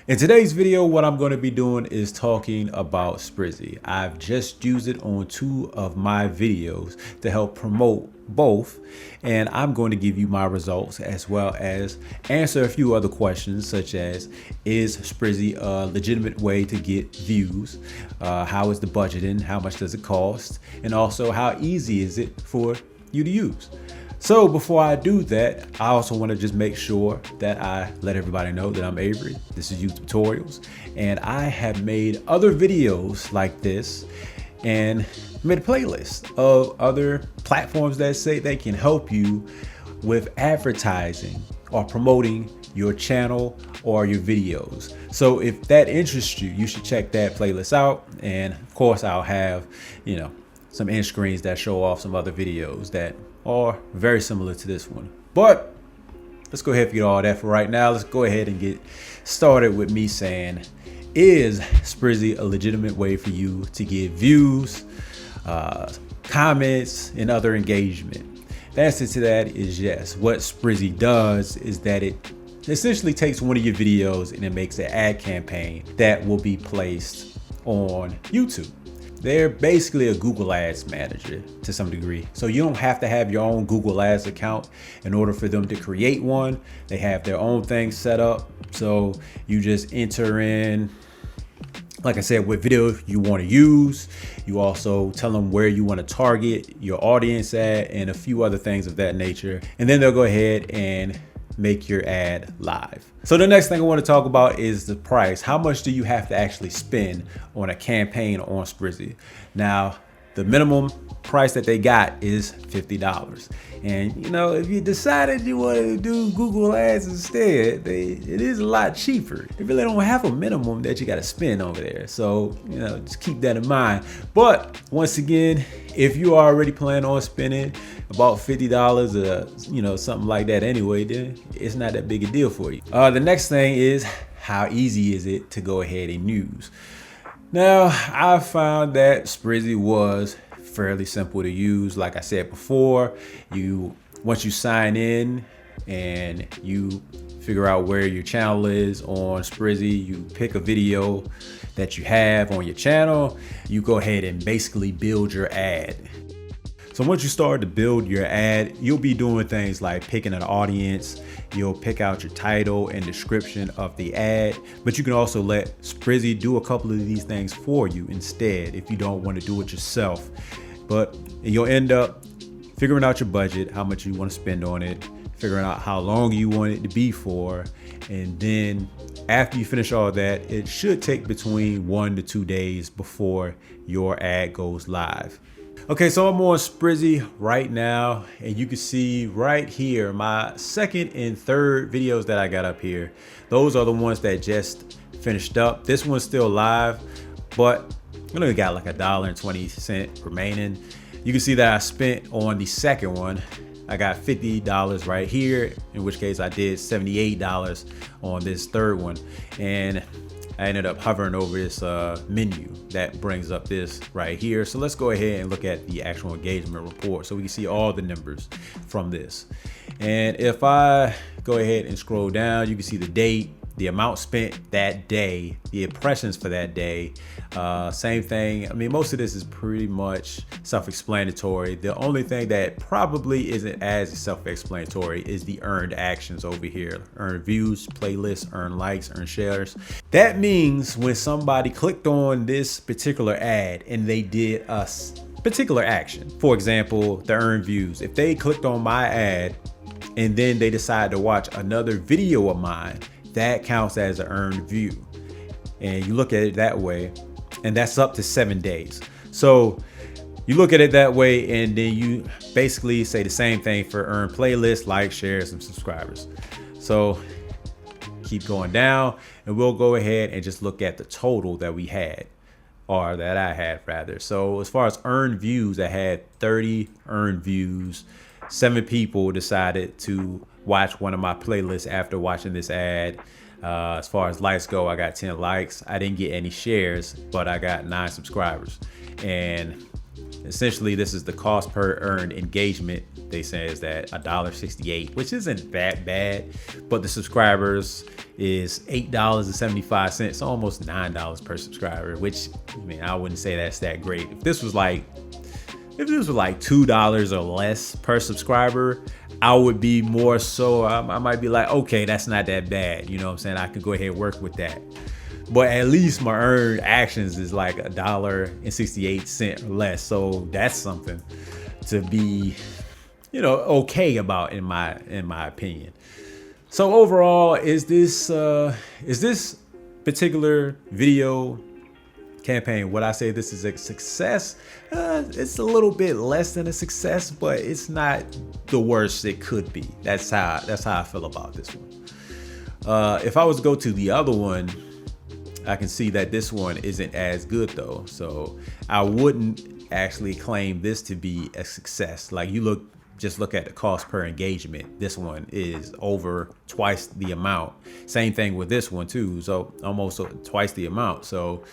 In today's video, what I'm going to be doing is talking about Sprizzy. I've just used it on 2 of my videos to help promote both, and I'm going to give you my results as well as answer a few other questions such as, is Sprizzy a legitimate way to get views? How is the budgeting? How much does it cost? And also, how easy is it for you to use? So before I do that, I also want to just make sure that I let everybody know that I'm Avery. This is YouTube Tutorials, and I have made other videos like this and made a playlist of other platforms that say they can help you with advertising or promoting your channel or your videos. So if that interests you, you should check that playlist out. And of course, I'll have, some end screens that show off some other videos that are very similar to this one. But let's go ahead and forget all that for right now. Let's go ahead and get started with me saying, is Sprizzy a legitimate way for you to get views, comments, and other engagement? The answer to that is yes. What Sprizzy does is that it essentially takes one of your videos and it makes an ad campaign that will be placed on YouTube. They're basically a Google Ads manager to some degree. So you don't have to have your own Google Ads account in order for them to create one. They have their own thing set up. So you just enter in, like I said, what video you want to use. You also tell them where you want to target your audience at and a few other things of that nature. And then they'll go ahead and make your ad live. So the next thing I want to talk about is the price. How much do you have to actually spend on a campaign on Sprizzy? Now, the minimum price that they got is $50. And if you decided you want to do Google Ads instead, it is a lot cheaper. They really don't have a minimum that you got to spend over there. So, just keep that in mind. But once again, if you are already planning on spending about $50 or something like that anyway, then it's not that big a deal for you. The next thing is, how easy is it to go ahead and use? Now, I found that Sprizzy was fairly simple to use. Like I said before, once you sign in and you figure out where your channel is on Sprizzy, you pick a video that you have on your channel, you go ahead and basically build your ad. So once you start to build your ad, you'll be doing things like picking an audience. You'll pick out your title and description of the ad, but you can also let Sprizzy do a couple of these things for you instead if you don't want to do it yourself. But you'll end up figuring out your budget, how much you want to spend on it, figuring out how long you want it to be for. And then after you finish all that, it should take between 1 to 2 days before your ad goes live. Okay, so I'm on Sprizzy right now, and you can see right here my second and third videos that I got up here. Those are the ones that just finished up. This one's still live, but I only got like $1.20 remaining. You can see that I spent on the second one. I got $50 right here, in which case I did $78 on this third one. And I ended up hovering over this menu that brings up this right here. So let's go ahead and look at the actual engagement report so we can see all the numbers from this. And if I go ahead and scroll down, you can see the date, the amount spent that day, the impressions for that day. Same thing. I mean, most of this is pretty much self-explanatory. The only thing that probably isn't as self-explanatory is the earned actions over here. Earn views, playlists, earn likes, earn shares. That means when somebody clicked on this particular ad and they did a particular action, for example, the earned views, if they clicked on my ad and then they decide to watch another video of mine, that counts as an earned view. And you look at it that way, and that's up to 7 days. So you look at it that way, and then you basically say the same thing for earned playlists, likes, shares, and subscribers. So keep going down, and we'll go ahead and just look at the total that we had, or that I had rather. So as far as earned views, I had 30 earned views. 7 people decided to watch one of my playlists after watching this ad. As far as likes go, I got 10 likes. I didn't get any shares, but I got 9 subscribers. And Essentially, this is the cost per earned engagement. They say is that $1.68, which isn't that bad, but the subscribers is $8.75, almost $9 per subscriber, which, I mean, I wouldn't say that's that great. If this was like $2 or less per subscriber, I would be more so, I might be like, okay, that's not that bad. You know what I'm saying? I could go ahead and work with that. But at least my earned actions is like $1.68 or less. So that's something to be, you know, okay about in my opinion. So overall, is this particular video campaign, would I say this is a success? It's a little bit less than a success, but it's not the worst it could be. That's how I feel about this one. If I was to go to the other one, I can see that this one isn't as good though. So I wouldn't actually claim this to be a success. Like just look at the cost per engagement. This one is over twice the amount. Same thing with this one too. So almost twice the amount. So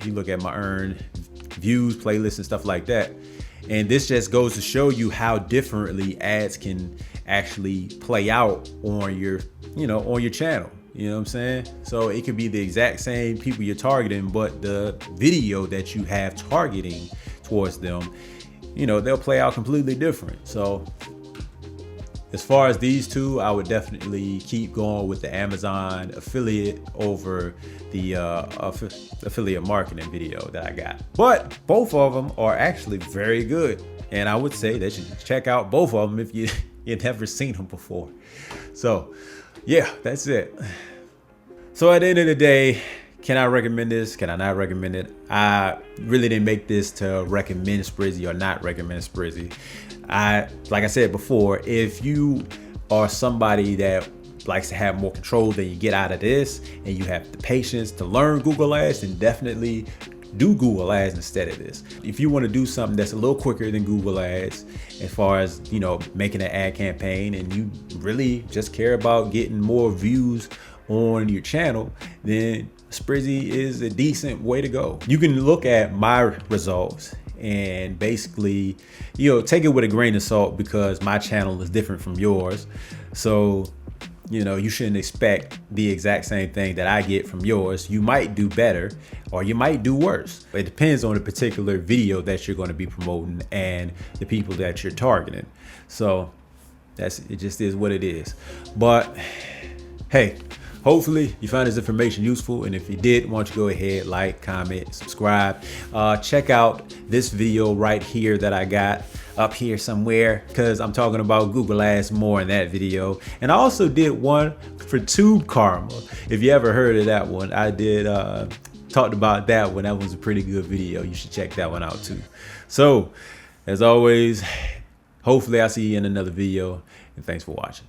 you look at my earned views, playlists, and stuff like that. And this just goes to show you how differently ads can actually play out on your, on your channel. You know what I'm saying? So it could be the exact same people you're targeting, but the video that you have targeting towards them, they'll play out completely different. So as far as these two, I would definitely keep going with the Amazon affiliate over the affiliate marketing video that I got. But both of them are actually very good. And I would say that you should check out both of them if you've never seen them before. So yeah, that's it. So at the end of the day, can I recommend this? Can I not recommend it? I really didn't make this to recommend Sprizzy or not recommend Sprizzy. Like I said before, if you are somebody that likes to have more control than you get out of this, and you have the patience to learn Google Ads, then definitely do Google Ads instead of this. If you want to do something that's a little quicker than Google Ads, as far as, making an ad campaign, and you really just care about getting more views on your channel, then Sprizzy is a decent way to go. You can look at my results and basically, take it with a grain of salt, because my channel is different from yours. So, you shouldn't expect the exact same thing that I get from yours. You might do better or you might do worse. It depends on the particular video that you're going to be promoting and the people that you're targeting. So it just is what it is. But hey, hopefully you found this information useful. And if you did, why don't you go ahead, like, comment, subscribe. Check out this video right here that I got up here somewhere, because I'm talking about Google Ads more in that video. And I also did one for Tube Karma. If you ever heard of that one, I did talked about that one. That was a pretty good video. You should check that one out too. So as always, hopefully I'll see you in another video, and thanks for watching.